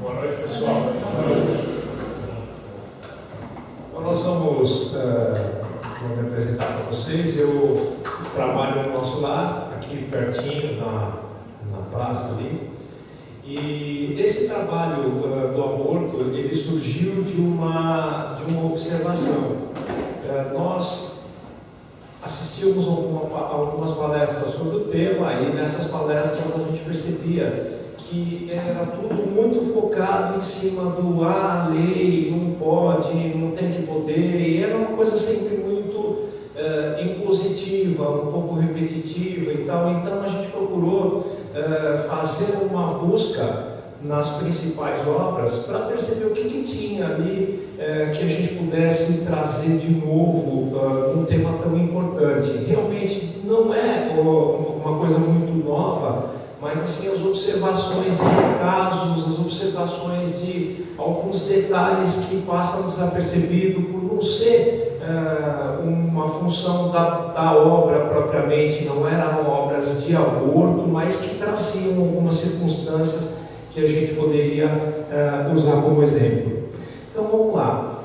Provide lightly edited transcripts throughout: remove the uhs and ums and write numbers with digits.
Boa noite, pessoal. Então, nós vamos me apresentar para vocês. Eu trabalho no nosso lar, aqui pertinho, na praça ali. E esse trabalho do aborto, ele surgiu de uma observação. Nós assistimos algumas palestras sobre o tema, e nessas palestras a gente percebia que era tudo muito focado em cima do lei, não pode, não tem que poder, e era uma coisa sempre muito impositiva, um pouco repetitiva e tal. Então a gente procurou fazer uma busca nas principais obras para perceber o que tinha ali que a gente pudesse trazer de novo um tema tão importante. Realmente não é uma coisa muito nova, mas assim, as observações de casos, as observações de alguns detalhes que passam desapercebido por não ser uma função da obra propriamente, não eram obras de aborto, mas que traziam algumas circunstâncias que a gente poderia usar como exemplo. Então vamos lá.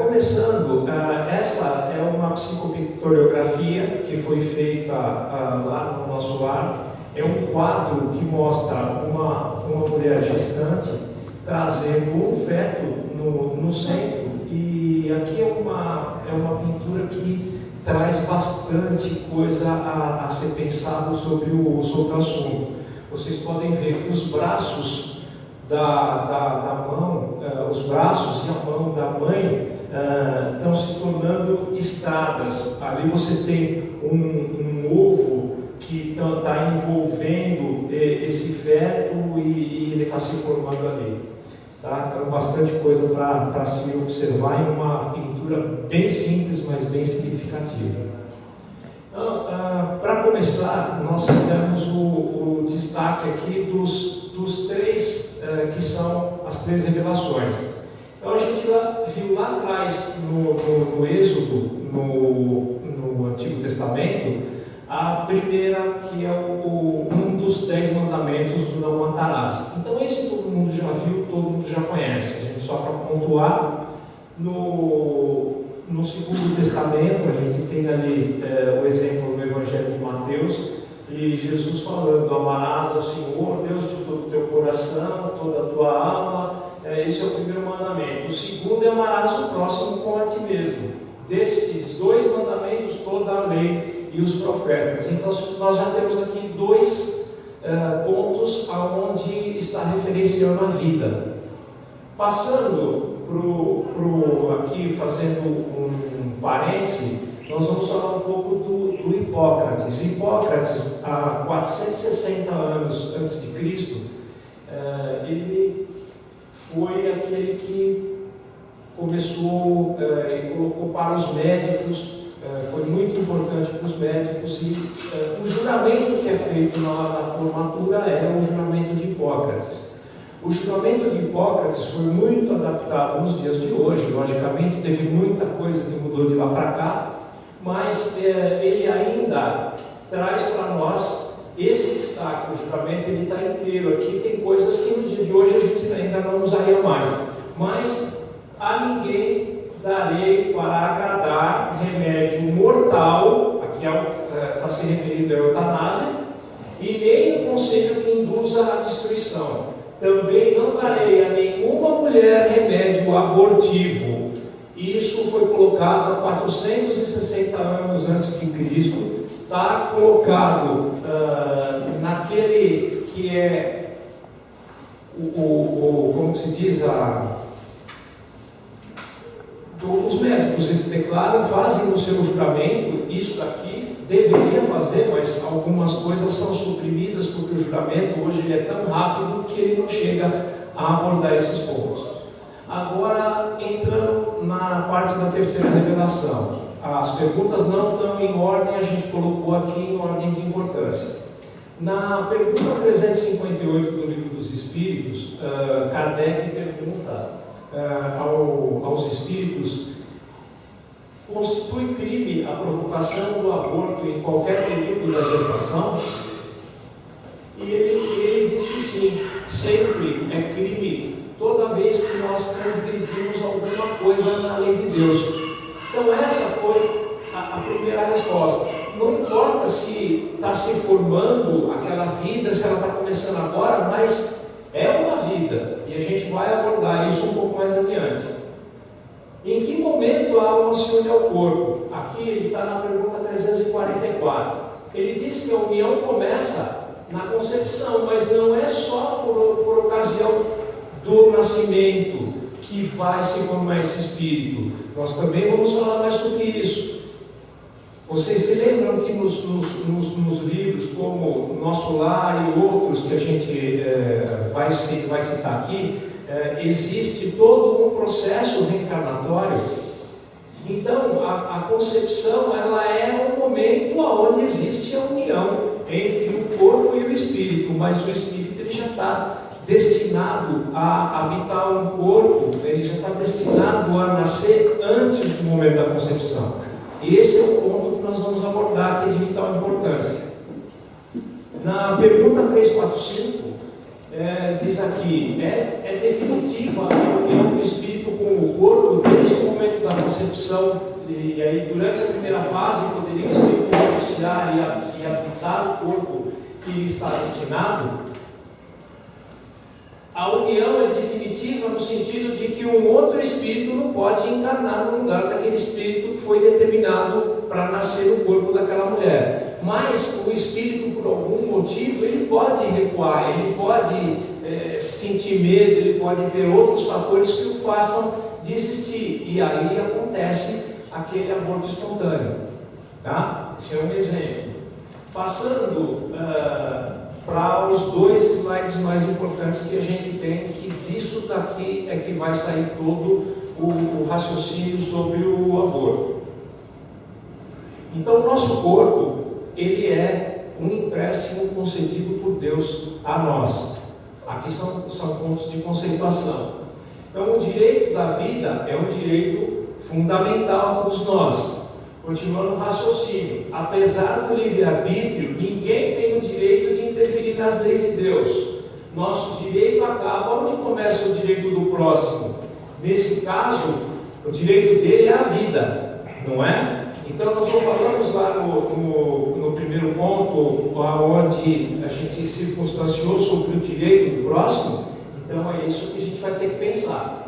Começando, essa é uma psicopictoriografia que foi feita lá no nosso lar. É um quadro que mostra uma mulher gestante trazendo um feto no centro, e aqui é uma pintura que traz bastante coisa a ser pensado sobre o assunto. Vocês podem ver que os braços da mão, os braços e a mão da mãe estão se tornando estradas. Ali você tem um ovo que está envolvendo esse feto e ele está se formando ali. Tá? Então, bastante coisa para se observar em uma pintura bem simples, mas bem significativa. Então, para começar, nós fizemos o destaque aqui dos três, que são as três revelações. Então, a gente viu lá atrás, no Êxodo, no Antigo Testamento, a primeira, que é um dos 10 mandamentos do não matarás. Então esse todo mundo já viu, todo mundo já conhece. A gente só para pontuar, no Segundo Testamento, a gente tem ali o exemplo do Evangelho de Mateus, e Jesus falando: amarás ao Senhor, Deus, de todo o teu coração, toda a tua alma. Esse é o primeiro mandamento. O segundo é: amarás o próximo como a ti mesmo. Destes dois mandamentos, toda a lei e os profetas. Então nós já temos aqui dois pontos aonde está referenciando a vida. Passando aqui, fazendo um parêntese, nós vamos falar um pouco do Hipócrates. Hipócrates, há 460 anos antes de Cristo, ele foi aquele que começou e colocou para os médicos. Foi muito importante para os médicos, e o juramento que é feito na hora da formatura é o juramento de Hipócrates. O juramento de Hipócrates foi muito adaptado nos dias de hoje, logicamente teve muita coisa que mudou de lá para cá, mas ele ainda traz para nós esse destaque. O juramento ele está inteiro aqui, tem coisas que no dia de hoje a gente ainda não usaria mais, mas a ninguém darei para agradar remédio mortal, aqui está se referindo à eutanásia, e nem o conselho que induza à destruição. Também não darei a nenhuma mulher remédio abortivo. Isso foi colocado há 460 anos antes de Cristo, está colocado naquele que é como se diz, os médicos, eles declaram, fazem o seu juramento, isso daqui deveria fazer, mas algumas coisas são suprimidas porque o juramento hoje ele é tão rápido que ele não chega a abordar esses pontos. Agora, entrando na parte da terceira revelação, as perguntas não estão em ordem, a gente colocou aqui em ordem de importância. Na pergunta 358 do Livro dos Espíritos, Kardec pergunta aos espíritos: constitui crime a provocação do aborto em qualquer período da gestação? E ele diz que sim, sempre é crime Deus. Então essa foi a primeira resposta. Não importa se está se formando aquela vida, se ela está começando agora, mas é uma vida, e a gente vai abordar isso um pouco mais adiante. Em que momento a alma se une ao corpo? Aqui ele está na pergunta 344. Ele diz que a união começa na concepção, mas não é só por ocasião do nascimento que vai se formar esse espírito. Nós também vamos falar mais sobre isso. Vocês se lembram que nos livros como Nosso Lar e outros que a gente vai citar aqui, existe todo um processo reencarnatório. Então, a concepção, ela é um momento onde existe a união entre o corpo e o espírito, mas o espírito ele já está destinado a habitar um corpo, ele já está destinado a nascer antes do momento da concepção. Esse é o ponto que nós vamos abordar, que é de vital importância. Na pergunta 345, diz aqui, é definitiva a união do espírito com o corpo desde o momento da concepção, e aí durante a primeira fase poderia o espírito renunciar e habitar o corpo que lhe está destinado? A união é definitiva no sentido de que um outro espírito não pode encarnar no lugar daquele espírito que foi determinado para nascer no corpo daquela mulher. Mas o espírito, por algum motivo, ele pode recuar, ele pode sentir medo, ele pode ter outros fatores que o façam desistir. E aí acontece aquele aborto espontâneo. Tá? Esse é um exemplo. Passando para os dois slides mais importantes que a gente tem, que disso daqui é que vai sair todo o raciocínio sobre o aborto. Então, o nosso corpo, ele é um empréstimo concedido por Deus a nós. Aqui são pontos de conceituação. Então, o direito da vida é um direito fundamental a todos nós. Continuando o raciocínio, apesar do livre-arbítrio, ninguém tem o direito de interferir nas leis de Deus. Nosso direito acaba onde começa o direito do próximo. Nesse caso, o direito dele é a vida, não é? Então nós não falamos lá no primeiro ponto, onde a gente circunstanciou sobre o direito do próximo. Então é isso que a gente vai ter que pensar.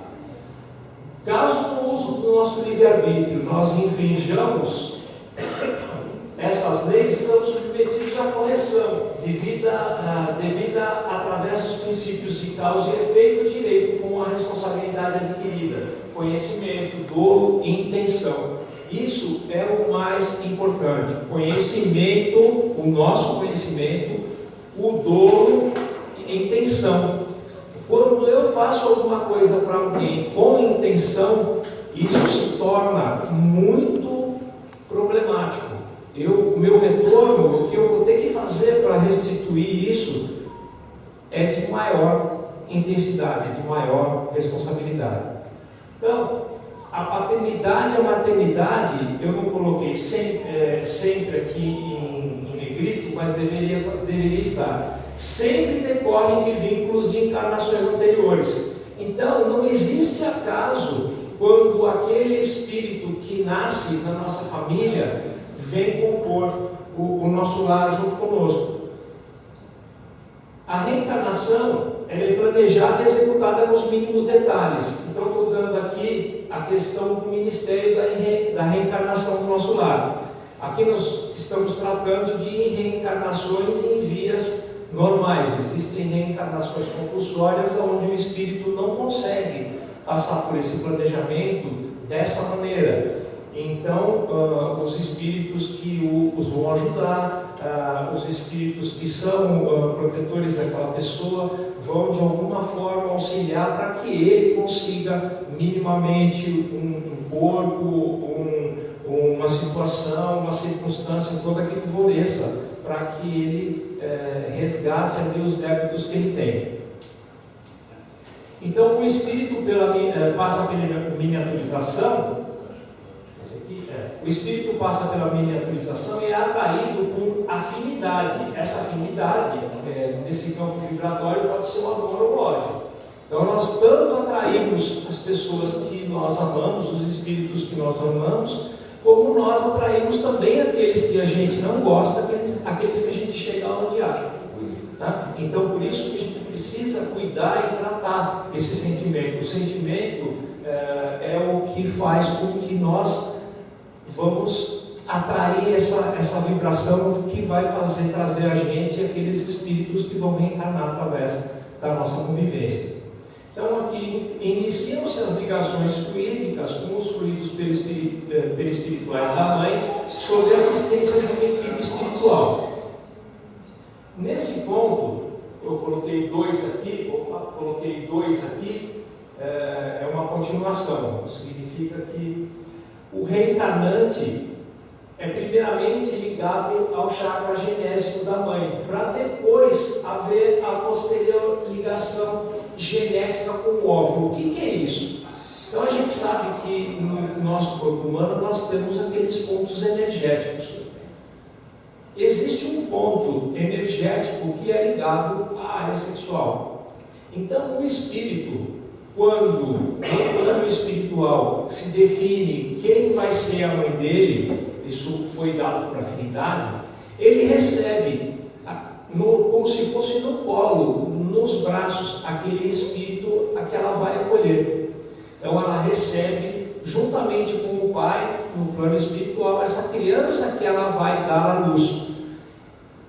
Caso no uso do nosso livre-arbítrio nós infringamos essas leis, estamos submetidos à correção, devida através dos princípios de causa e efeito, direito com a responsabilidade adquirida, conhecimento, dolo e intenção. Isso é o mais importante. Conhecimento, o nosso conhecimento, o dolo e a intenção. Quando eu faço alguma coisa para alguém com intenção, isso se torna muito problemático. O meu retorno, o que eu vou ter que fazer para restituir isso, é de maior intensidade, de maior responsabilidade. Então, a paternidade e a maternidade, eu não coloquei sempre aqui em negrito, mas deveria estar. Sempre decorrem de vínculos de encarnações anteriores. Então, não existe acaso quando aquele espírito que nasce na nossa família vem compor o nosso lar junto conosco. A reencarnação ela é planejada e executada nos mínimos detalhes. Então, estou dando aqui a questão do ministério da reencarnação do nosso lar. Aqui nós estamos tratando de reencarnações em vias normais. Existem reencarnações compulsórias onde o espírito não consegue passar por esse planejamento dessa maneira. Então, os espíritos que os vão ajudar, os espíritos que são protetores daquela pessoa, vão de alguma forma auxiliar para que ele consiga minimamente um corpo, uma situação, uma circunstância toda que favoreça para que ele resgate ali os débitos que ele tem. Então, o espírito passa pela miniaturização. O espírito passa pela miniaturização e é atraído por afinidade. Essa afinidade, nesse campo vibratório, pode ser o amor ou o ódio. Então, nós tanto atraímos atraímos as pessoas que nós amamos, os espíritos que nós amamos, como nós atraímos também aqueles que a gente não gosta, aqueles que a gente chega a odiar. Tá? Então, por isso que a gente precisa cuidar e tratar esse sentimento. O sentimento é o que faz com que nós vamos atrair essa vibração que vai trazer a gente aqueles espíritos que vão reencarnar através da nossa convivência. Então aqui iniciam-se as ligações fluídicas com os fluidos perispirituais da mãe sob a assistência de uma equipe espiritual. Nesse ponto, eu coloquei dois aqui, é uma continuação. Significa que o reencarnante é primeiramente ligado ao chakra genésico da mãe, para depois haver a posterior ligação genética com o óvulo. O que é isso? Então a gente sabe que no nosso corpo humano nós temos aqueles pontos energéticos. Existe um ponto energético que é ligado à área sexual. Então o espírito, quando no plano espiritual se define quem vai ser a mãe dele, isso foi dado por afinidade, ele recebe como se fosse no colo, nos braços, aquele espírito a que ela vai acolher. Então ela recebe, juntamente com o pai, no plano espiritual, essa criança que ela vai dar à luz.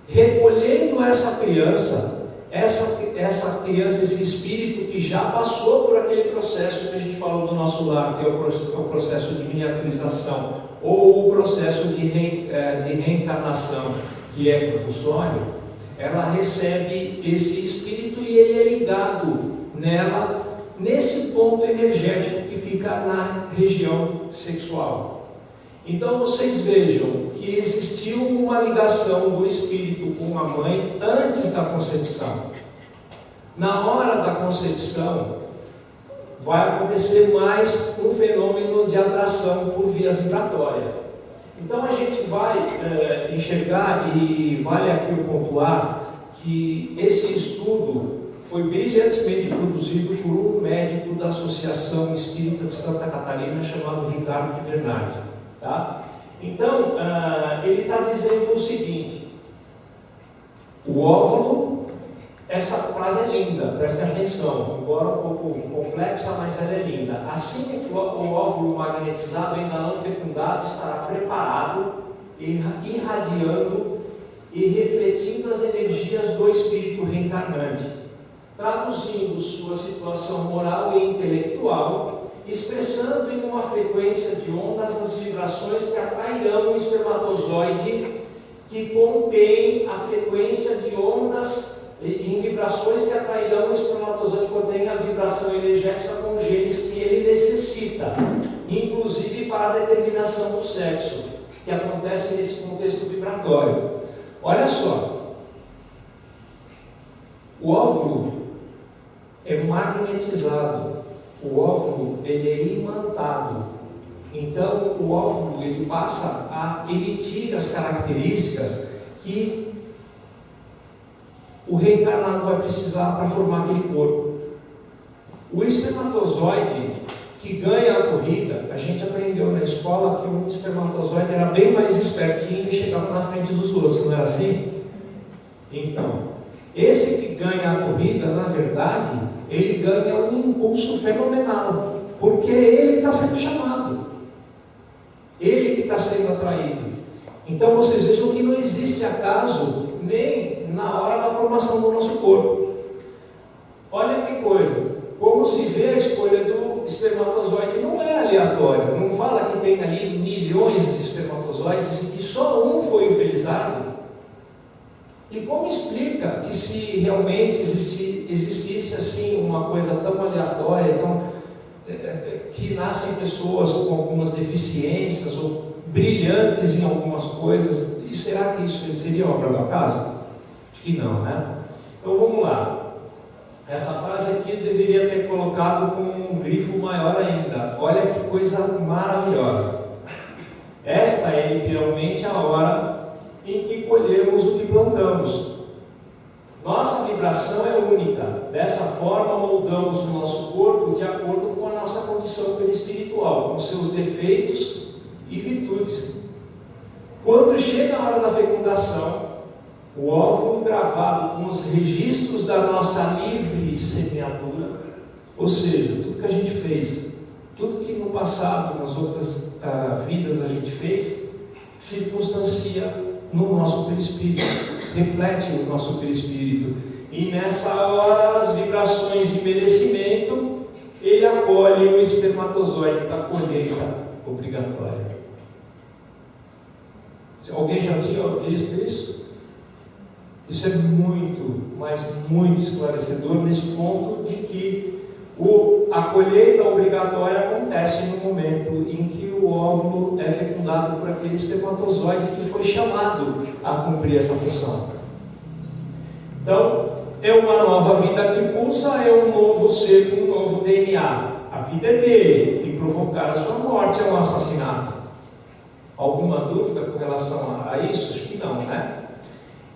Recolhendo essa criança, esse espírito que já passou por aquele processo que a gente falou do nosso lar, que é o processo de miniaturização, ou o processo de reencarnação, que é compulsório, ela recebe esse espírito e ele é ligado nela, nesse ponto energético que fica na região sexual. Então vocês vejam que existiu uma ligação do espírito com a mãe antes da concepção. Na hora da concepção, vai acontecer mais um fenômeno de atração por via vibratória. Então a gente vai enxergar, e vale aqui o pontuar, que esse estudo foi brilhantemente produzido por um médico da Associação Espírita de Santa Catarina chamado Ricardo de Bernardi. Tá? Então ele está dizendo o seguinte: o óvulo, essa frase é linda, prestem atenção, embora um pouco complexa, mas ela é linda. Assim o óvulo magnetizado ainda não fecundado estará preparado, irradiando e refletindo as energias do espírito reencarnante, traduzindo sua situação moral e intelectual, expressando em uma frequência de ondas as vibrações que atrairão o espermatozoide, que contém a frequência de ondas em vibrações que atrairão o espermatozoide, contém a vibração energética com genes que ele necessita, inclusive para a determinação do sexo, que acontece nesse contexto vibratório. Olha só, o óvulo é magnetizado, o óvulo ele é imantado. Então o óvulo ele passa a emitir as características que o reencarnado vai precisar para formar aquele corpo. O espermatozoide que ganha a corrida, a gente aprendeu na escola que um espermatozoide era bem mais espertinho e chegava na frente dos outros, não era assim? Então, esse que ganha a corrida, na verdade, ele ganha um impulso fenomenal, porque é ele que está sendo chamado, ele que está sendo atraído. Então vocês vejam que não existe acaso nem na hora da formação do nosso corpo. Olha que coisa, como se vê a escolha do espermatozoide, não é aleatório, não fala que tem ali milhões de espermatozoides e que só um foi infelizado. E como explica que se realmente existisse assim uma coisa tão aleatória, que nascem pessoas com algumas deficiências ou brilhantes em algumas coisas, e será que isso seria obra do acaso? Acho que não, né? Então vamos lá. Essa frase aqui eu deveria ter colocado com um grifo maior ainda. Olha que coisa maravilhosa. Esta é literalmente a hora em que colhemos o que plantamos. Nossa vibração é única. Dessa forma, moldamos o nosso corpo de acordo com a nossa condição perispiritual, com seus defeitos e virtudes. Quando chega a hora da fecundação, o óvulo gravado com os registros da nossa livre semeadura, ou seja, tudo que a gente fez, tudo que no passado, nas outras vidas a gente fez, circunstancia no nosso perispírito, reflete o nosso perispírito. E nessa hora, as vibrações de merecimento, ele acolhe o espermatozoide da colheita obrigatória. Alguém já tinha visto isso? Isso é muito, mas muito esclarecedor nesse ponto de que a colheita obrigatória acontece no momento em que o óvulo é fecundado por aquele espermatozoide que foi chamado a cumprir essa função. Então, é uma nova vida que pulsa, é um novo ser com um novo DNA. A vida é dele, e provocar a sua morte é um assassinato. Alguma dúvida com relação a isso? Acho que não, né?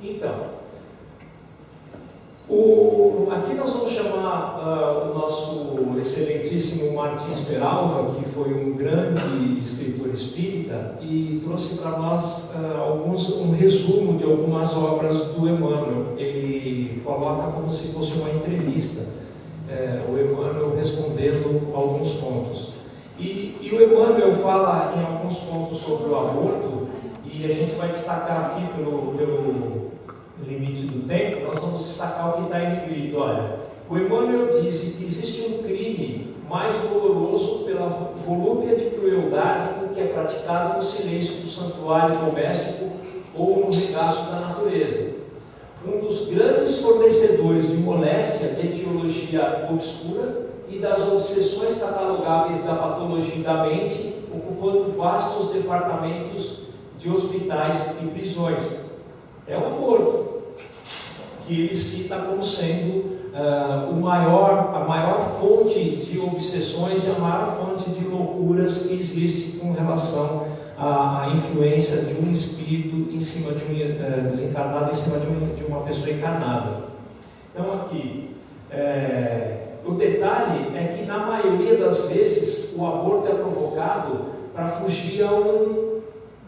Então, aqui nós vamos chamar o nosso excelentíssimo Martins Peralva, que foi um grande escritor espírita, e trouxe para nós um resumo de algumas obras do Emmanuel. Ele coloca como se fosse uma entrevista, o Emmanuel respondendo alguns pontos. E o Emmanuel fala em alguns pontos sobre o aborto, e a gente vai destacar aqui pelo limite do tempo, nós vamos destacar o que está em negrito. Olha, o Emmanuel disse que existe um crime mais doloroso pela volúpia de crueldade com que é praticado no silêncio do santuário doméstico ou no regaço da natureza. Um dos grandes fornecedores de moléstia de etiologia obscura e das obsessões catalogáveis da patologia da mente, ocupando vastos departamentos de hospitais e prisões. É o aborto, que ele cita como sendo a maior fonte de obsessões e a maior fonte de loucuras que existe com relação à influência de um espírito em cima de um desencarnado, em cima de uma pessoa encarnada. Então aqui, o detalhe é que na maioria das vezes o aborto é provocado para fugir a um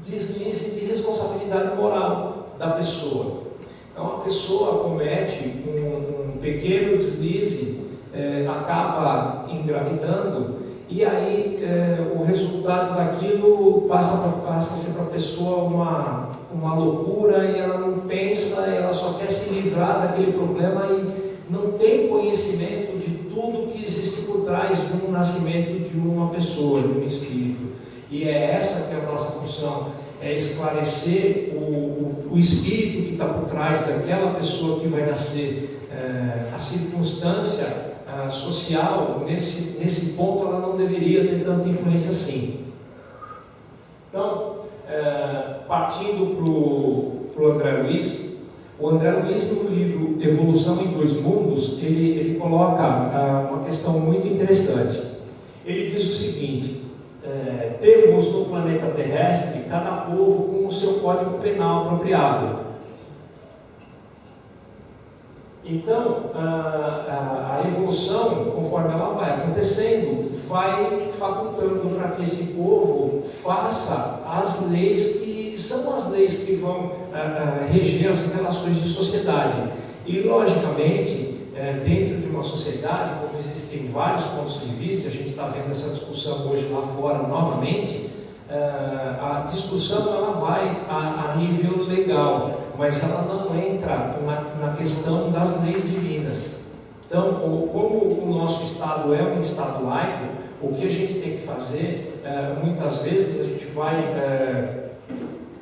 deslize de responsabilidade moral da pessoa. Então a pessoa comete um pequeno deslize, acaba engravidando, e aí o resultado daquilo passa a ser para a pessoa uma loucura, e ela não pensa, ela só quer se livrar daquele problema e não tem conhecimento de tudo que existe por trás de um nascimento de uma pessoa, de um espírito. E é essa que é a nossa função, é esclarecer o espírito que está por trás daquela pessoa que vai nascer. A circunstância social, nesse ponto, ela não deveria ter tanta influência assim. Então, partindo para o André Luiz, o André Luiz, no livro Evolução em Dois Mundos, ele coloca uma questão muito interessante. Ele diz o seguinte: temos no planeta terrestre cada povo com o seu código penal apropriado. Então, a evolução, conforme ela vai acontecendo, vai facultando para que esse povo faça as leis que são as leis que vão reger as relações de sociedade. E, logicamente, dentro de uma sociedade, como existem vários pontos de vista, a gente está vendo essa discussão hoje lá fora novamente, a discussão ela vai a nível legal, mas ela não entra na questão das leis divinas. Então, como o nosso Estado é um Estado laico, o que a gente tem que fazer, muitas vezes a gente vai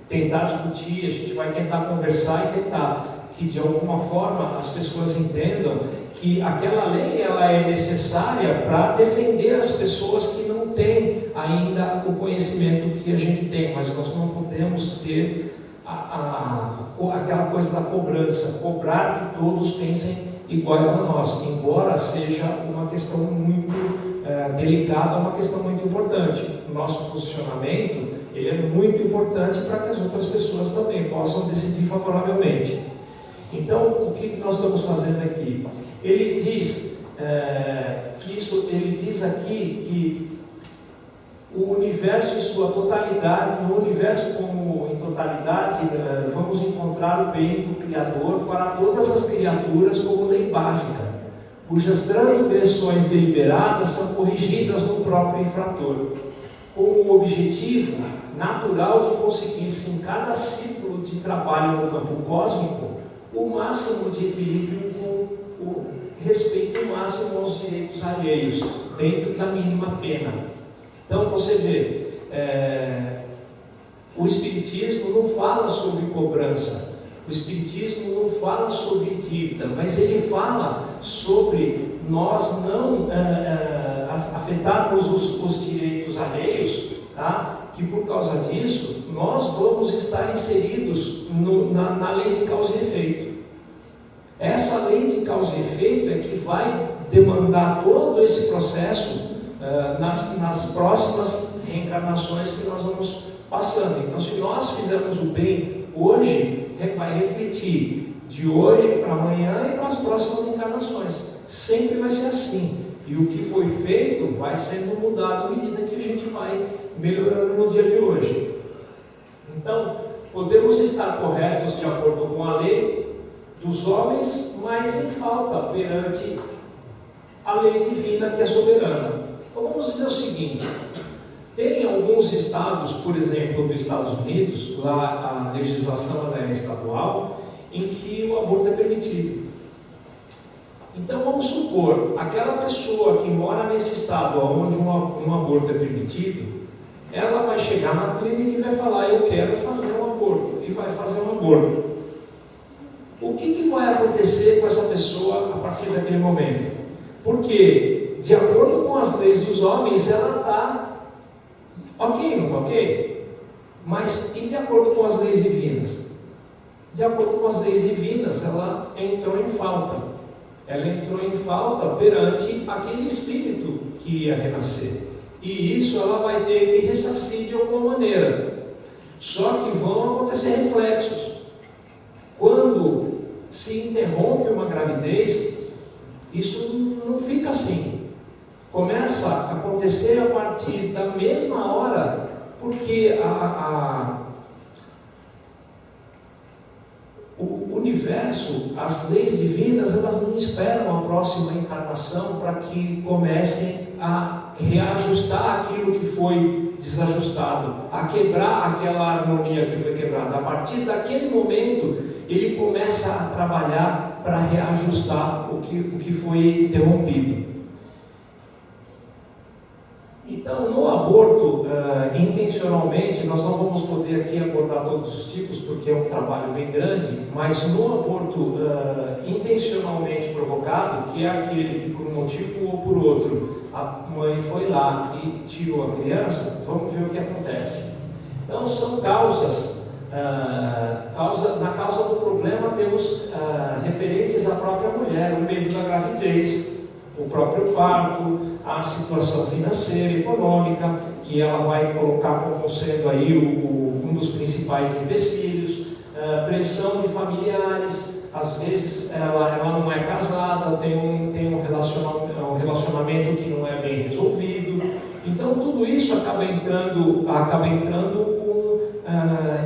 tentar discutir, a gente vai tentar conversar e tentar que de alguma forma as pessoas entendam que aquela lei ela é necessária para defender as pessoas que não têm ainda o conhecimento que a gente tem, mas nós não podemos ter aquela coisa da cobrança, cobrar que todos pensem iguais a nós, embora seja uma questão muito delicada, uma questão muito importante. O nosso posicionamento ele é muito importante para que as outras pessoas também possam decidir favoravelmente. Então, o que nós estamos fazendo aqui? Ele diz ele diz aqui que o universo em sua totalidade, no universo como em totalidade, vamos encontrar o bem do Criador para todas as criaturas como lei básica, cujas transgressões deliberadas são corrigidas no próprio infrator, com o objetivo natural de conseguir-se em cada ciclo de trabalho no campo cósmico o máximo de equilíbrio com o respeito máximo aos direitos alheios, dentro da mínima pena. Então você vê, o Espiritismo não fala sobre cobrança, o Espiritismo não fala sobre dívida, mas ele fala sobre nós não afetarmos os direitos alheios, tá? Que por causa disso nós vamos estar inseridos na lei de causa e efeito. Essa lei de causa e efeito é que vai demandar todo esse processo nas próximas reencarnações que nós vamos passando. Então, se nós fizermos o bem hoje, vai refletir de hoje para amanhã e para as próximas encarnações. Sempre vai ser assim. E o que foi feito vai sendo mudado à medida que a gente vai melhorando no dia de hoje. Então, podemos estar corretos de acordo com a lei dos homens, mas em falta perante a lei divina que é soberana. Então vamos dizer o seguinte: tem alguns estados, por exemplo, dos Estados Unidos, lá a legislação é estadual, em que o aborto é permitido. Então vamos supor, aquela pessoa que mora nesse estado onde um aborto é permitido, ela vai chegar na clínica e vai falar: eu quero fazer um aborto, e vai fazer um aborto. O que vai acontecer com essa pessoa a partir daquele momento? Porque, de acordo com as leis dos homens, ela está ok, não está ok? Mas, e de acordo com as leis divinas? De acordo com as leis divinas, ela entrou em falta. Ela entrou em falta perante aquele espírito que ia renascer. E isso ela vai ter que ressarcir de alguma maneira. Só que vão acontecer reflexos. Quando se interrompe uma gravidez, isso não fica assim. Começa a acontecer a partir da mesma hora, porque o universo, as leis divinas, elas não esperam a próxima encarnação para que comecem a reajustar aquilo que foi desajustado, a quebrar aquela harmonia que foi quebrada. A partir daquele momento, ele começa a trabalhar para reajustar o que foi interrompido. Então, no aborto, intencionalmente, nós não vamos poder aqui abordar todos os tipos, porque é um trabalho bem grande, mas no aborto intencionalmente provocado, que é aquele que por um motivo ou por outro, a mãe foi lá e tirou a criança, vamos ver o que acontece. Então, são causas. Na causa do problema temos referentes à própria mulher, o medo da gravidez, o próprio parto, a situação financeira, econômica, que ela vai colocar como sendo aí um dos principais empecilhos, pressão de familiares, às vezes ela não é casada, tem um relacionamento que não é bem resolvido. Então tudo isso acaba entrando com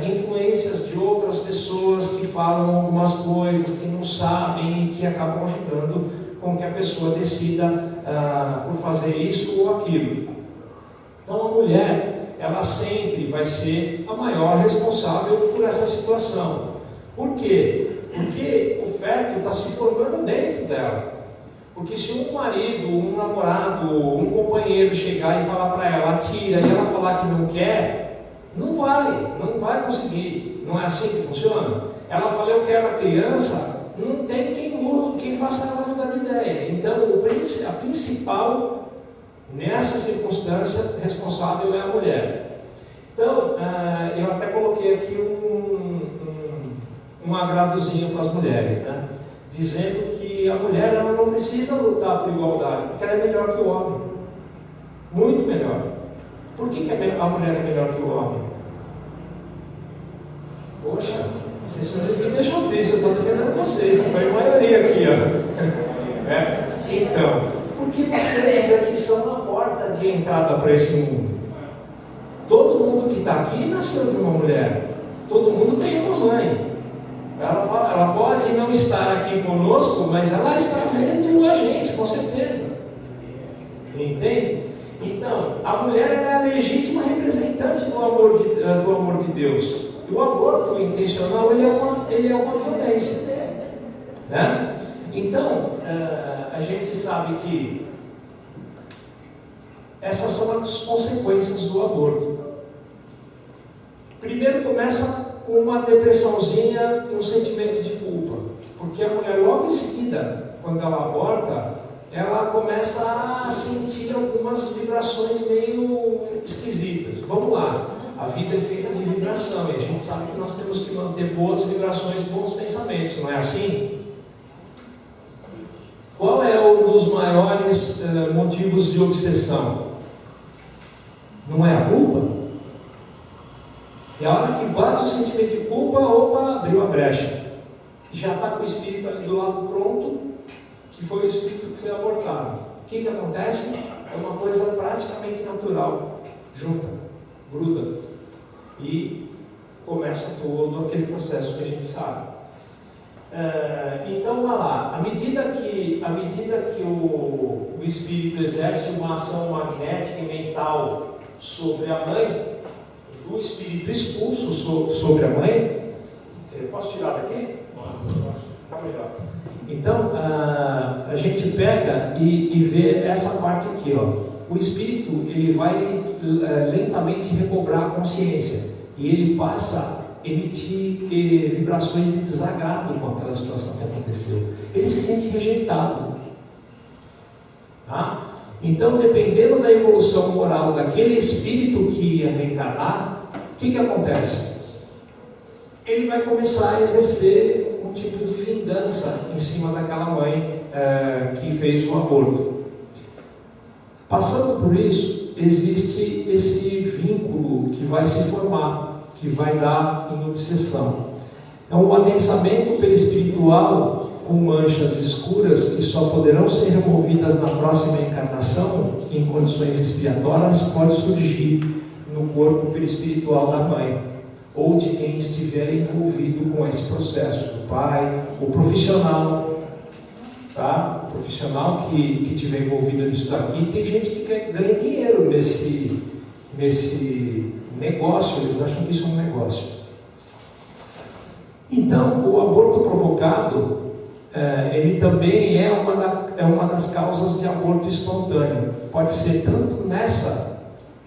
influências de outras pessoas que falam algumas coisas que não sabem e que acabam ajudando com que a pessoa decida por fazer isso ou aquilo. Então a mulher, ela sempre vai ser a maior responsável por essa situação. Por quê? Porque o feto está se formando dentro dela. Porque se um marido, um namorado, um companheiro chegar e falar para ela, tira, e ela falar que não quer, não vai conseguir. Não é assim que funciona? Ela fala, eu quero a criança, não tem quem faça ela mudar de ideia. Então, a principal, nessa circunstância, responsável é a mulher. Então, eu até coloquei aqui um agradozinho para as mulheres, né? Dizendo que a mulher ela não precisa lutar por igualdade, porque ela é melhor que o homem. Muito melhor. Por que a mulher é melhor que o homem? Poxa, Vocês me deixam triste, eu estou defendendo vocês, foi a maioria aqui, ó. Então, porque vocês aqui são a porta de entrada para esse mundo. Todo mundo que está aqui nasceu de uma mulher. Todo mundo tem uma mãe. Ela pode não estar aqui conosco, mas ela está vendo a gente, com certeza. Entende? Então, a mulher é a legítima representante do amor de Deus. E o aborto intencional, ele é uma violência. Né? Então, a gente sabe que essas são as consequências do aborto. Primeiro começa com uma depressãozinha e um sentimento de culpa. Porque a mulher, logo em seguida, quando ela aborta, ela começa a sentir algumas vibrações meio esquisitas. Vamos lá, a vida é feita de vibração e a gente sabe que nós temos que manter boas vibrações, bons pensamentos, não é assim? Qual é um dos maiores motivos de obsessão? Não é a culpa? E a hora que bate o sentimento de culpa, opa, abriu a brecha. Já está com o espírito ali do lado pronto, que foi o espírito que foi abortado. O que acontece? É uma coisa praticamente natural. Junta, gruda. E começa todo aquele processo que a gente sabe. Então, vai lá. À medida que o espírito exerce uma ação magnética e mental sobre a mãe, do espírito expulso sobre a mãe, posso tirar daqui? Tá melhor. Então, a gente pega e vê essa parte aqui, ó. O espírito, ele vai lentamente recobrar a consciência e ele passa a emitir vibrações de desagrado com aquela situação que aconteceu. Ele se sente rejeitado. Tá? Então, dependendo da evolução moral daquele espírito que ia reencarnar, o que acontece? Ele vai começar a exercer um tipo de vingança em cima daquela mãe que fez o aborto. Passando por isso, existe esse vínculo que vai se formar, que vai dar em obsessão. É um adensamento perispiritual com manchas escuras que só poderão ser removidas na próxima encarnação, em condições expiatórias, pode surgir no corpo perispiritual da mãe, ou de quem estiver envolvido com esse processo, o pai, o profissional, tá? O profissional que estiver envolvido nisso daqui. Tem gente que ganha dinheiro nesse negócio, eles acham que isso é um negócio. Então, o aborto provocado, ele também é uma das causas de aborto espontâneo. Pode ser tanto nessa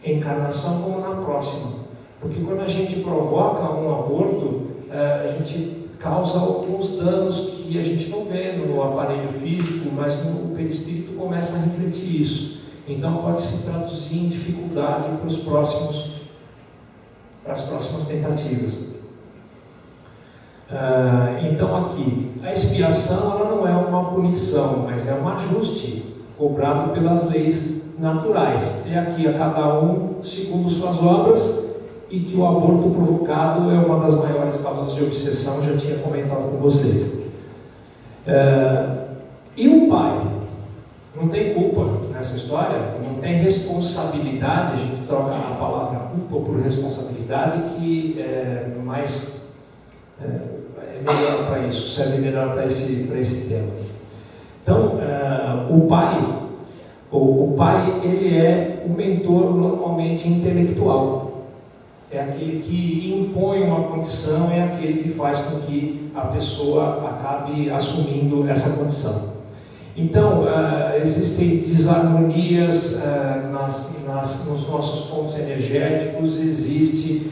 encarnação como na próxima, porque quando a gente provoca um aborto, a gente causa alguns danos que a gente não vê no aparelho físico, mas o perispírito começa a refletir isso. Então pode se traduzir em dificuldade para as próximas tentativas. Então aqui, a expiação ela não é uma punição, mas é um ajuste cobrado pelas leis naturais. É aqui a cada um segundo suas obras, e que o aborto provocado é uma das maiores causas de obsessão, já tinha comentado com vocês. E o pai? Não tem culpa nessa história, não tem responsabilidade. A gente troca a palavra culpa por responsabilidade, que é melhor para isso, serve melhor para esse tema. Então, o pai ele é o mentor normalmente intelectual. É aquele que impõe uma condição, é aquele que faz com que a pessoa acabe assumindo essa condição. Então, existem desarmonias nos nossos pontos energéticos, existe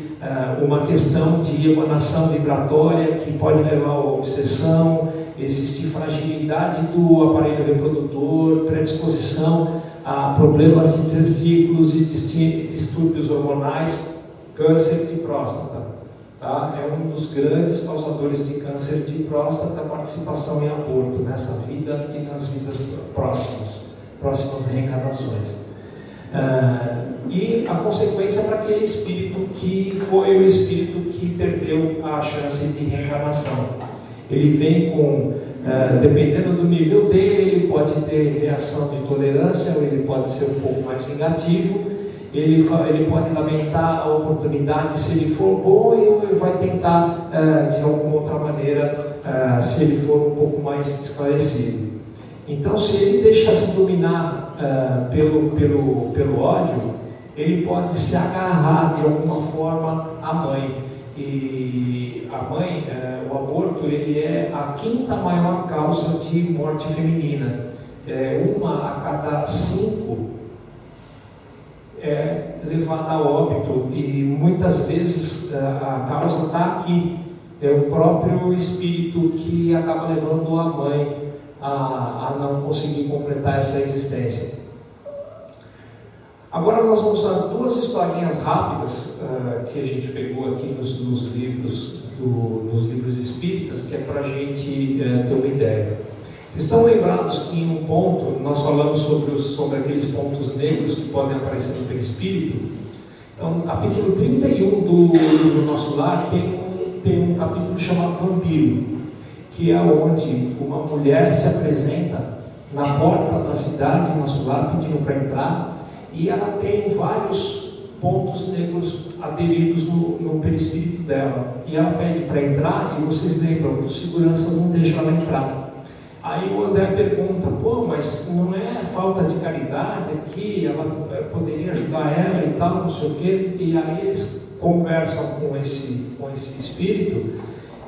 uma questão de emanação vibratória que pode levar à obsessão, existe fragilidade do aparelho reprodutor, predisposição a problemas de testículos e distúrbios hormonais, câncer de próstata. Tá? É um dos grandes causadores de câncer de próstata, a participação em aborto nessa vida e nas vidas próximas reencarnações. E a consequência para aquele espírito que foi o espírito que perdeu a chance de reencarnação. Ele vem com, dependendo do nível dele, ele pode ter reação de tolerância, ou ele pode ser um pouco mais vingativo, ele pode lamentar a oportunidade se ele for bom, e ele vai tentar de alguma outra maneira, se ele for um pouco mais esclarecido. Então, se ele deixar se dominar pelo ódio, ele pode se agarrar de alguma forma à mãe. E a mãe, o aborto, ele é a 5ª maior causa de morte feminina. Uma a cada 5 é levada a óbito, e muitas vezes a causa está aqui. É o próprio espírito que acaba levando a mãe a não conseguir completar essa existência. Agora nós vamos usar 2 historinhas rápidas que a gente pegou aqui nos livros espíritas, que é para a gente ter uma ideia. Vocês estão lembrados que em um ponto nós falamos sobre aqueles pontos negros que podem aparecer no perispírito? Então, no capítulo 31 do Nosso Lar tem um capítulo chamado Vampiro, que é onde uma mulher se apresenta na porta da cidade, Nosso Lar, pedindo para entrar, e ela tem vários pontos negros aderidos no perispírito dela, e ela pede para entrar, e vocês lembram, os seguranças não deixam ela entrar. Aí o André pergunta, mas não é falta de caridade aqui, ela poderia ajudar ela e tal, não sei o quê. E aí eles conversam com esse espírito,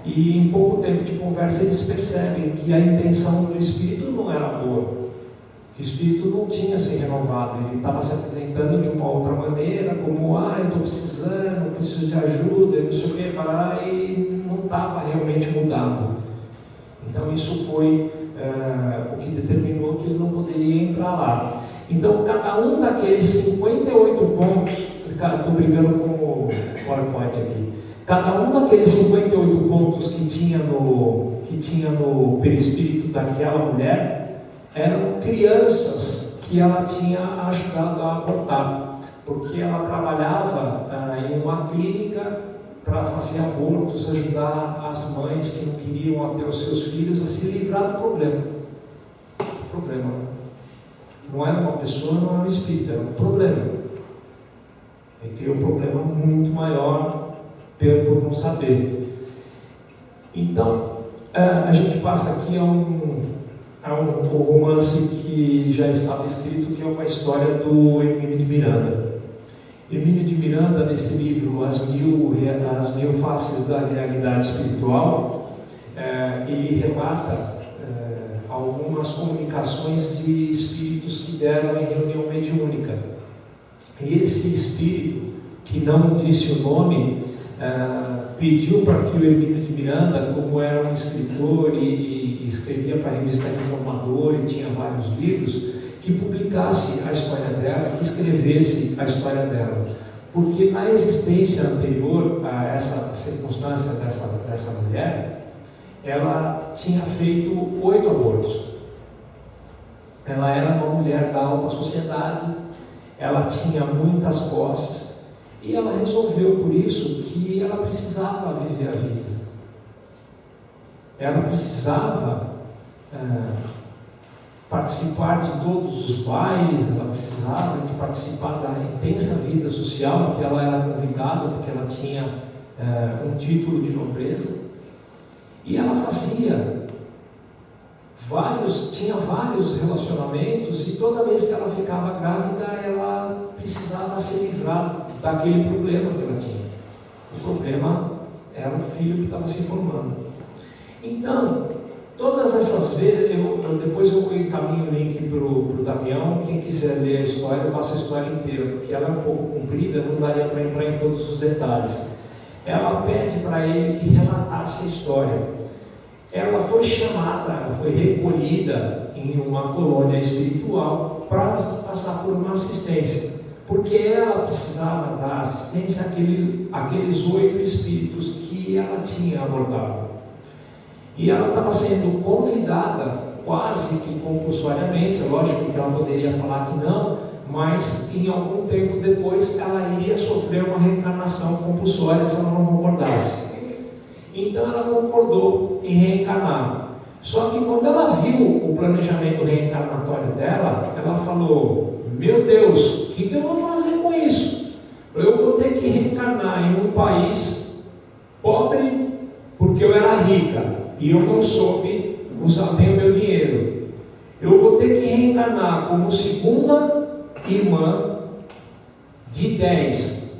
e em pouco tempo de conversa eles percebem que a intenção do espírito não era boa, que o espírito não tinha se renovado, ele estava se apresentando de uma outra maneira, como, eu estou precisando, preciso de ajuda, não sei o quê, e não estava realmente mudado. Então isso foi o que determinou que ele não poderia entrar lá. Então, cada um daqueles 58 pontos, estou brigando com o PowerPoint aqui, cada um daqueles 58 pontos que tinha no perispírito daquela mulher, eram crianças que ela tinha ajudado a abortar, porque ela trabalhava em uma clínica para fazer abortos, ajudar as mães que não queriam ter os seus filhos a se livrar do problema. Que problema, né? Não era uma pessoa, não era um espírito, era um problema. Ele criou um problema muito maior por não saber. Então, a gente passa aqui a um romance que já estava escrito, que é uma história do Hermínio de Miranda. Hermínio de Miranda, nesse livro As Mil Faces da Realidade Espiritual, ele relata algumas comunicações de espíritos que deram em reunião mediúnica. E esse espírito, que não disse o nome, pediu para que o Hermínio de Miranda, como era um escritor e escrevia para a revista Informador e tinha vários livros, que publicasse a história dela, que escrevesse a história dela. Porque na existência anterior a essa circunstância dessa mulher, ela tinha feito 8 abortos. Ela era uma mulher da alta sociedade, ela tinha muitas posses, e ela resolveu por isso que ela precisava viver a vida. Ela precisava participar de todos os bailes, ela precisava de participar da intensa vida social, que ela era convidada porque ela tinha um título de nobreza, e ela tinha vários relacionamentos, e toda vez que ela ficava grávida, ela precisava se livrar daquele problema que ela tinha. O problema era o filho que estava se formando. Então, todas essas vezes, depois eu encaminho o link para o Damião. Quem quiser ler a história, eu passo a história inteira, porque ela é um pouco comprida, não daria para entrar em todos os detalhes. Ela pede para ele que relatasse a história. Ela foi chamada, ela foi recolhida em uma colônia espiritual para passar por uma assistência, porque ela precisava dar assistência àqueles 8 espíritos que ela tinha abordado. E ela estava sendo convidada, quase que compulsoriamente, é lógico que ela poderia falar que não, mas em algum tempo depois ela iria sofrer uma reencarnação compulsória se ela não concordasse. Então ela concordou em reencarnar. Só que quando ela viu o planejamento reencarnatório dela, ela falou: meu Deus, o que eu vou fazer com isso? Eu vou ter que reencarnar em um país pobre porque eu era rica e eu não soube usar bem o meu dinheiro. Eu vou ter que reencarnar como segunda irmã de 10,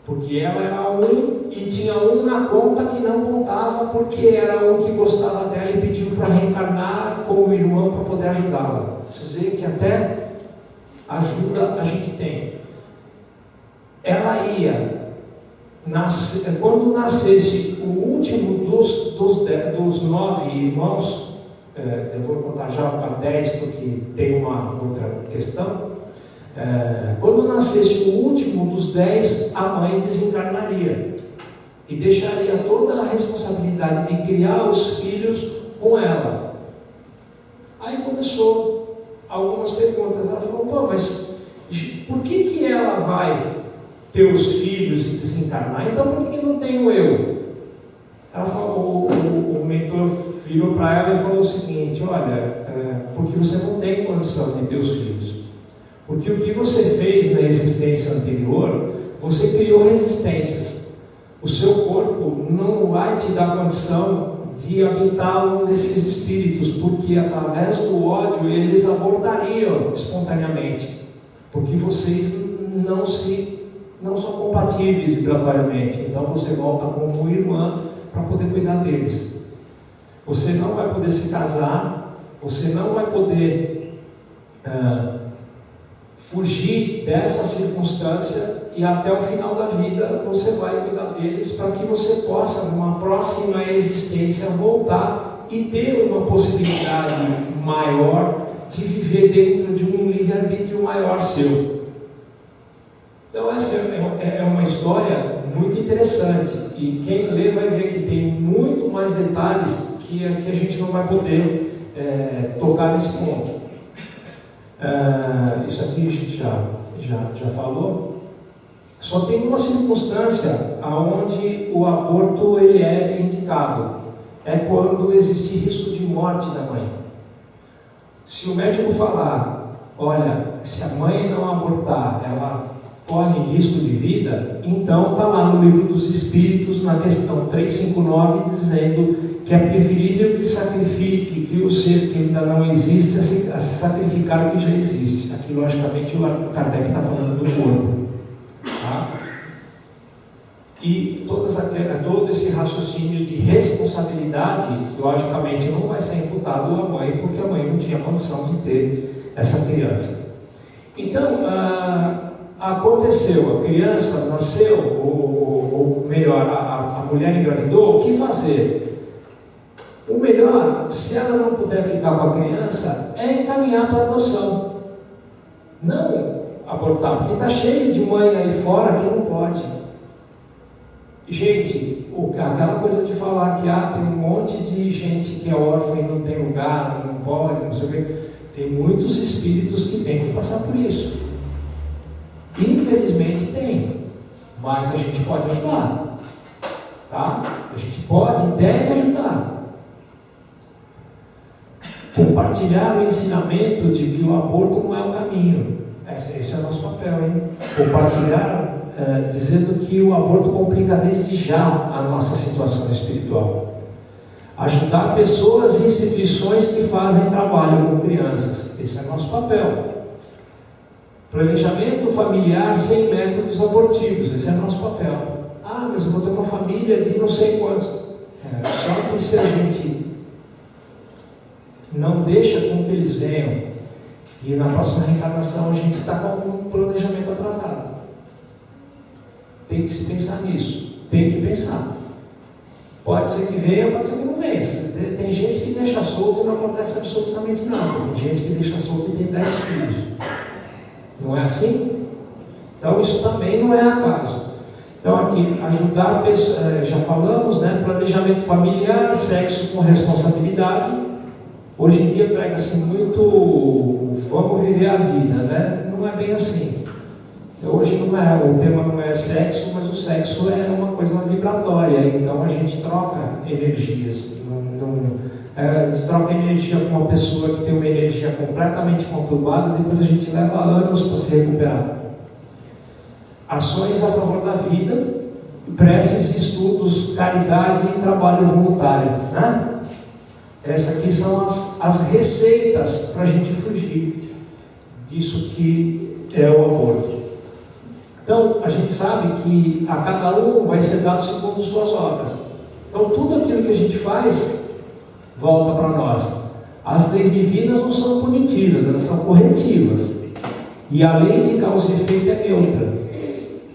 porque ela era um e tinha um na conta que não contava, porque era um que gostava dela e pediu para reencarnar como irmão para poder ajudá-la. Vocês veem que até ajuda a gente tem. Ela ia nascer, quando nascesse o último dos 9 irmãos, eu vou contar já para 10 porque tem uma outra questão. Quando nascesse o último dos 10, a mãe desencarnaria e deixaria toda a responsabilidade de criar os filhos com ela. Aí começou algumas perguntas. Ela falou: pô, mas por que ela vai ter os filhos e desencarnar? Então por que não tenho eu? Ela falou, o mentor virou para ela e falou o seguinte: olha, porque você não tem condição de ter os filhos. Porque o que você fez na existência anterior, você criou resistências. O seu corpo não vai te dar condição de habitar um desses espíritos, porque através do ódio eles abortariam espontaneamente, porque vocês não são compatíveis vibratoriamente. Então você volta como irmã para poder cuidar deles. Você não vai poder se casar, você não vai poder fugir dessa circunstância, e até o final da vida você vai cuidar deles para que você possa, numa próxima existência, voltar e ter uma possibilidade maior de viver dentro de um livre-arbítrio maior seu. Então essa é uma história muito interessante, e quem lê vai ver que tem muito mais detalhes que a gente não vai poder tocar nesse ponto. Isso aqui a gente já falou. Só tem uma circunstância onde o aborto ele é indicado. É quando existe risco de morte da mãe. Se o médico falar: olha, se a mãe não abortar, ela corre risco de vida, então está lá no livro dos Espíritos, na questão 359, dizendo que é preferível que sacrifique, que o ser que ainda não existe, a sacrificar o que já existe. Aqui, logicamente, o Kardec está falando do corpo. Tá? E todo esse raciocínio de responsabilidade, logicamente, não vai ser imputado à mãe, porque a mãe não tinha condição de ter essa criança. Então, aconteceu, a criança nasceu, ou melhor, a mulher engravidou, o que fazer? O melhor, se ela não puder ficar com a criança, é encaminhar para adoção. Não abortar, porque está cheio de mãe aí fora que não pode. Gente, aquela coisa de falar que tem um monte de gente que é órfã e não tem lugar, não pode, não sei o quê. Tem muitos espíritos que têm que passar por isso. Infelizmente tem, mas a gente pode ajudar, tá? A gente pode e deve ajudar. Compartilhar o ensinamento de que o aborto não é o caminho. Esse é o nosso papel, hein? Compartilhar, dizendo que o aborto complica desde já a nossa situação espiritual. Ajudar pessoas e instituições que fazem trabalho com crianças. Esse é o nosso papel. Planejamento familiar sem métodos abortivos. Esse é o nosso papel. Mas eu vou ter uma família de não sei quantos. Só que se a gente não deixa com que eles venham, e na próxima reencarnação a gente está com um planejamento atrasado. Tem que se pensar nisso. Tem que pensar. Pode ser que venha, pode ser que não venha. Tem gente que deixa solto e não acontece absolutamente nada. Tem gente que deixa solto e tem 10 filhos. Não é assim? Então isso também não é acaso. Então aqui, ajudar pessoas, já falamos, né? Planejamento familiar, sexo com responsabilidade, Hoje em dia prega-se muito, vamos viver a vida, né? Não é bem assim. Hoje não é, o tema não é sexo, mas o sexo é uma coisa vibratória, então a gente troca energias. A gente troca energia com uma pessoa que tem uma energia completamente conturbada, depois a gente leva anos para se recuperar. Ações a favor da vida, preces, estudos, caridade e trabalho voluntário, né? Essas aqui são as receitas para a gente fugir disso que é o aborto. Então, a gente sabe que a cada um vai ser dado segundo suas obras. Então, tudo aquilo que a gente faz volta para nós. As leis divinas não são punitivas, elas são corretivas. E a lei de causa e efeito é neutra.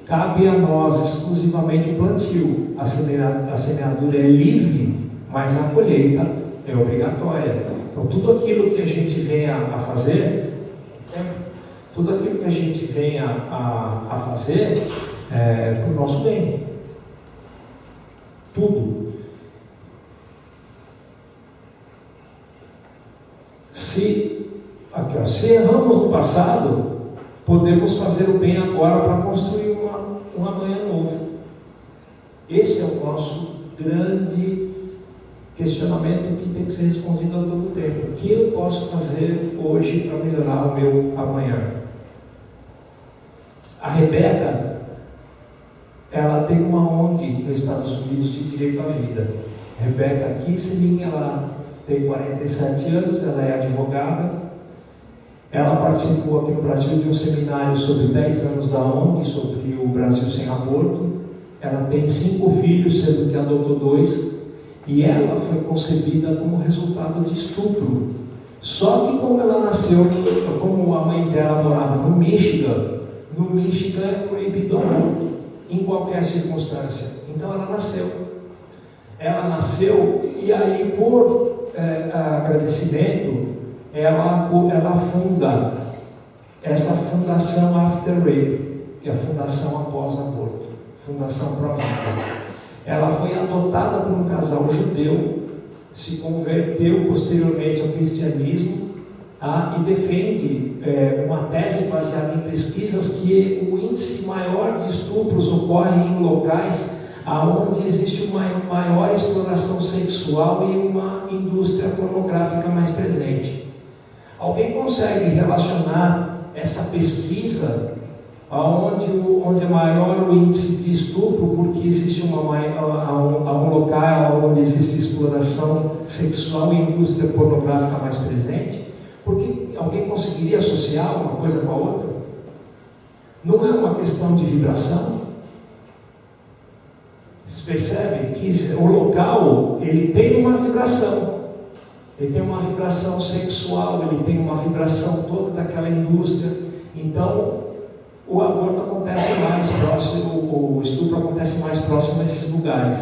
Cabe a nós exclusivamente o plantio. A semeadura é livre, mas a colheita é obrigatória. Então, tudo aquilo que a gente venha a fazer, é para o nosso bem. Tudo. Se erramos no passado, podemos fazer o bem agora para construir um amanhã novo. Esse é o nosso grande questionamento que tem que ser respondido a todo tempo. O que eu posso fazer hoje para melhorar o meu amanhã? A Rebeca, ela tem uma ONG nos Estados Unidos de direito à vida. Rebeca Kisseling, ela tem 47 anos, ela é advogada. Ela participou aqui no Brasil de um seminário sobre 10 anos da ONG, sobre o Brasil sem aborto. Ela tem 5 filhos, sendo que adotou 2. E ela foi concebida como resultado de estupro. Só que como ela nasceu, como a mãe dela morava no Michigan é proibido o aborto, em qualquer circunstância. Então ela nasceu e aí por agradecimento, ela funda essa fundação After Rape, que é a fundação após aborto, fundação pró-vida. Ela foi adotada por um casal judeu, se converteu posteriormente ao cristianismo, e defende uma tese baseada em pesquisas que o índice maior de estupros ocorre em locais onde existe uma maior exploração sexual e uma indústria pornográfica mais presente. Alguém consegue relacionar essa pesquisa onde é maior o índice de estupro, porque existe um local onde existe exploração sexual e indústria pornográfica mais presente? Porque alguém conseguiria associar uma coisa com a outra? Não é uma questão de vibração? Vocês percebem que o local, ele tem uma vibração. Ele tem uma vibração sexual, ele tem uma vibração toda daquela indústria. Então, o aborto acontece mais próximo, o estupro acontece mais próximo desses lugares.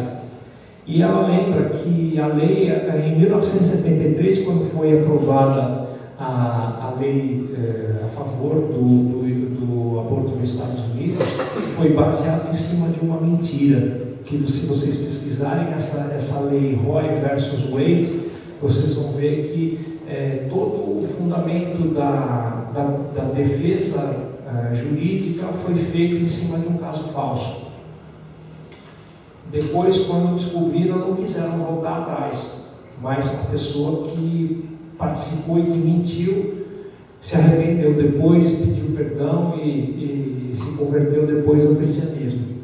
E ela lembra que a lei, em 1973, quando foi aprovada a lei a favor do aborto nos Estados Unidos, foi baseado em cima de uma mentira, que se vocês pesquisarem essa lei Roe versus Wade, vocês vão ver que todo o fundamento da defesa jurídica foi feito em cima de um caso falso. Depois, quando descobriram, não quiseram voltar atrás, mas a pessoa que participou e que mentiu se arrependeu depois, pediu perdão e se converteu depois ao cristianismo.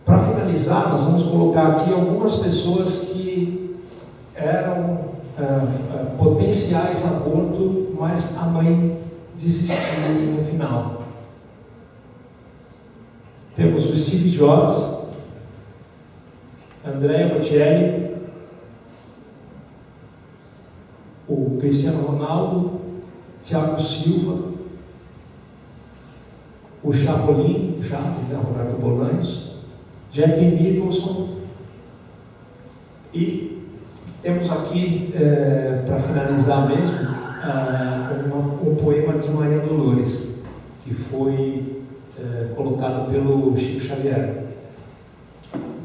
Para finalizar, nós vamos colocar aqui algumas pessoas que eram potenciais aborto, mas a mãe desistiu no final. Temos o Steve Jobs, Andrea Bocelli, o Cristiano Ronaldo, Thiago Silva, o Chapolin, Chaves, né, Roberto Bolanhos, Jack Nicholson, e temos aqui, para finalizar mesmo, um poema de Maria Dolores, que foi colocado pelo Chico Xavier,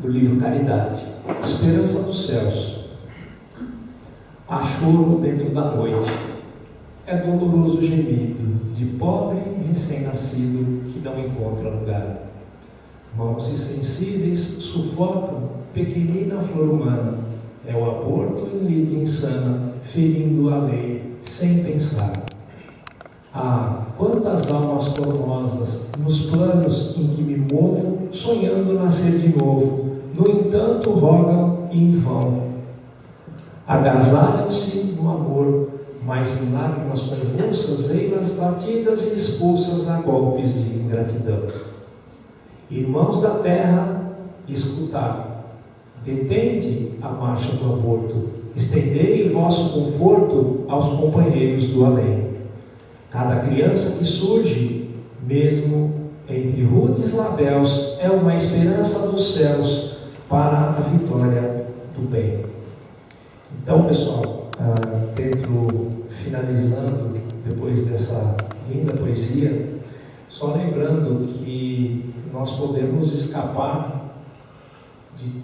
do livro Caridade. Esperança dos céus. há choro dentro da noite. É doloroso gemido de pobre recém-nascido que não encontra lugar. Mãos insensíveis sufocam pequenina flor humana. É o aborto em lide insana, ferindo a lei sem pensar. Ah, quantas almas formosas nos planos em que me movo, sonhando nascer de novo, no entanto rogam em vão. Agasalham-se no amor, mas em lágrimas convulsas, ei-las batidas e expulsas a golpes de ingratidão. Irmãos da terra, escutai, detende a marcha do aborto, estendei vosso conforto aos companheiros do além. Cada criança que surge, mesmo entre rudes labéus, é uma esperança dos céus para a vitória do bem. Então, pessoal, finalizando, depois dessa linda poesia, só lembrando que nós podemos escapar de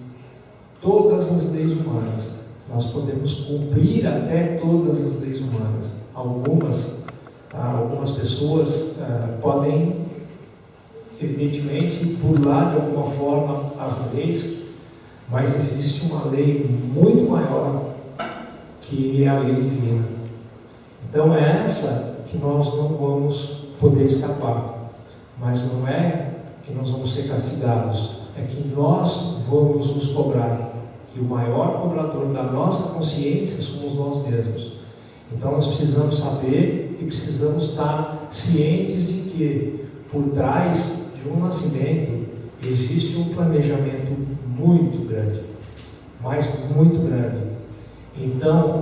todas as leis humanas, nós podemos cumprir até todas as leis humanas. Algumas pessoas podem, evidentemente, burlar de alguma forma as leis, mas existe uma lei muito maior, que é a lei divina. Então é essa que nós não vamos poder escapar, mas não é que nós vamos ser castigados, é que nós vamos nos cobrar, que o maior cobrador da nossa consciência somos nós mesmos. Então nós precisamos saber e precisamos estar cientes de que por trás de um nascimento existe um planejamento muito grande, mas muito grande. Então,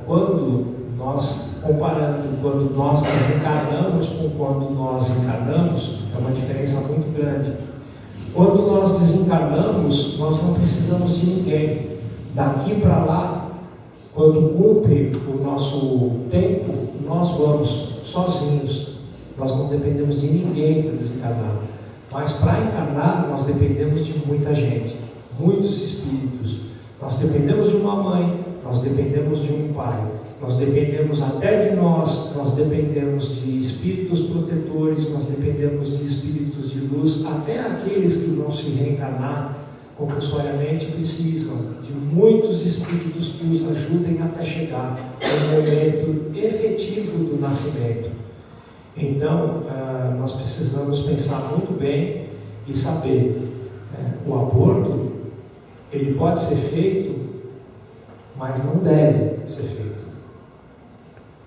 quando nós desencarnamos com quando nós encarnamos, é uma diferença muito grande. Quando nós desencarnamos, nós não precisamos de ninguém. Daqui para lá, quando cumpre o nosso tempo, nós vamos sozinhos. Nós não dependemos de ninguém para desencarnar. Mas para encarnar, nós dependemos de muita gente, muitos espíritos. Nós dependemos de uma mãe, nós dependemos de um pai, nós dependemos até de nós dependemos de espíritos protetores, nós dependemos de espíritos de luz, até aqueles que vão se reencarnar compulsoriamente precisam de muitos espíritos que os ajudem até chegar ao momento efetivo do nascimento. Então, nós precisamos pensar muito bem e saber, o aborto, ele pode ser feito, mas não deve ser feito.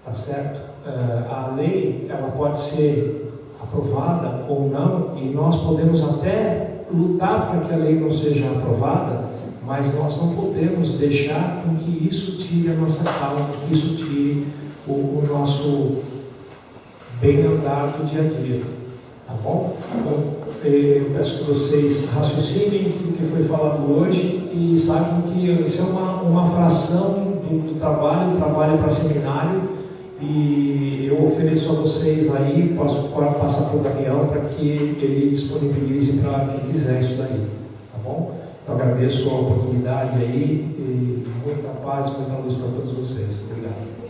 Tá certo? A lei, ela pode ser aprovada ou não, e nós podemos até lutar para que a lei não seja aprovada, mas nós não podemos deixar com que isso tire a nossa calma, que isso tire o nosso bem-andar do dia a dia. Tá bom? Então, eu peço que vocês raciocinem o que foi falado hoje e saibam que isso é uma fração do trabalho para seminário, e eu ofereço a vocês aí, posso passar para o Damião para que ele disponibilize para quem quiser isso daí, tá bom? Eu agradeço a oportunidade aí, e muita paz, muita luz para todos vocês. Obrigado.